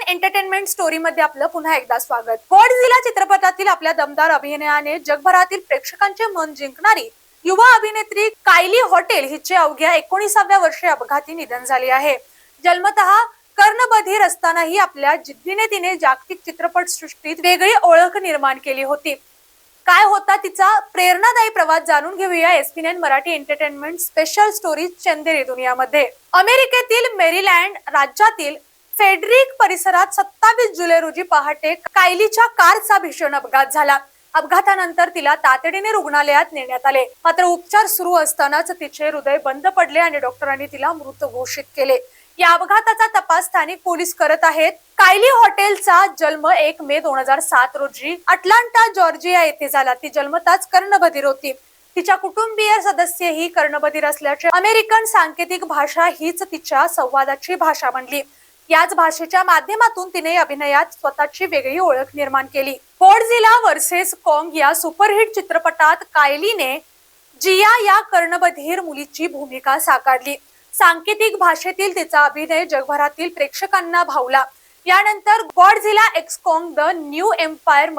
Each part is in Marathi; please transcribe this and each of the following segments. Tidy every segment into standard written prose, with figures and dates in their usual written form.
एंटरटेनमेंट स्टोरी मध्ये आपलं पुन्हा एकदा स्वागत। गॉडझिला चित्रपटातील आपल्या दमदार अभिनयाने जगभरातील प्रेक्षकांचे मन जिंकणारी युवा अभिनेत्री कायली हॉटेल हिचे अवघ्या 19व्या वर्षी अपघाती निधन झाले आहे। जन्मतः कर्णबधीर असतानाही आपल्या जिद्दीने तिने जागतिक चित्रपट सृष्टीत वेगळी ओळख निर्माण केली होती। काय होता तिचा प्रेरणादायी प्रवास जाणून घेऊया एसपी9 मराठी एंटरटेनमेंट स्पेशल स्टोरीज चंदेरी दुनियामध्ये। अमेरिकेतील मेरीलँड राज्यातील फेडरिक परिसरात 27 जुलै रोजी पहाटे कायलीच्या कारचा भीषण अपघात झाला। अपघातानंतर तिला तातडीने रुग्णालयात नेण्यात आले, मात्र उपचार सुरू असतानाच तिचे हृदय बंद पडले आणि डॉक्टरांनी तिला मृत घोषित केले। या अपघाताचा तपास स्थानिक पोलीस करत आहेत। कायली हॉटेलचा जन्म 1 मे 2007 रोजी अटलांटा जॉर्जिया येथे झाला। ती जन्मताच कर्णबधीर होती। तिच्या कुटुंबीय सदस्यही कर्णबधीर असल्याचे अमेरिकन सांकेतिक भाषा हीच तिच्या संवादाची भाषा बनली। याच भाषेच्या माध्यमातून तिने अभिनयात स्वतःची वेगळी ओळख निर्माण केली। गॉडझिला वर्सेस कॉंग या सुपरहिट चित्रपटात कायलीने जिया या कर्णबधीर मुलीची भूमिका साकारली। सांकेतिक भाषेतील तिचा अभिनय जगभरातील प्रेक्षकांना भावला। यानंतर Godzilla x Kong the New Empire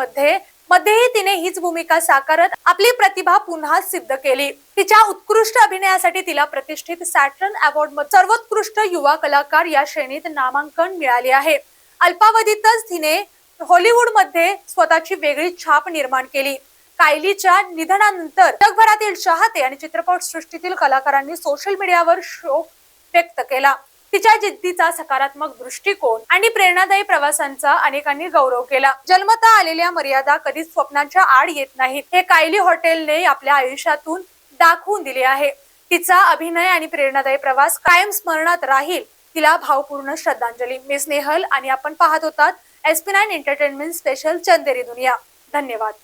मध्येही तिने हीच भूमिका साकारत आपली प्रतिभा पुन्हा सिद्ध केली। तिच्या उत्कृष्ट अभिनयासाठी तिला प्रतिष्ठित सॅटर्न अवॉर्ड मध्ये सर्वोत्कृष्ट युवा कलाकार या श्रेणीत नामांकन मिळाले आहे। अल्पावधीतच तिने हॉलिवूडमध्ये स्वतःची वेगळी छाप निर्माण केली। कायलीच्या निधनानंतर जगभरातील चाहते आणि चित्रपट सृष्टीतील कलाकारांनी सोशल मीडियावर शोक व्यक्त केला। तिच्या जिद्दीचा, सकारात्मक दृष्टिकोन आणि प्रेरणादायी प्रवासांचा अनेकांनी गौरव केला। जन्मतः आलेल्या मर्यादा कधीच स्वप्नांच्या आड येत नाहीत, हे कायली हॉटेलने आपल्या आयुष्यातून दाखवून दिले आहे। तिचा अभिनय आणि प्रेरणादायी प्रवास कायम स्मरणात राहील। तिला भावपूर्ण श्रद्धांजली। मी स्नेहल आणि आपण पाहत होतात एसपी9 एंटरटेनमेंट स्पेशल चंदेरी दुनिया। धन्यवाद।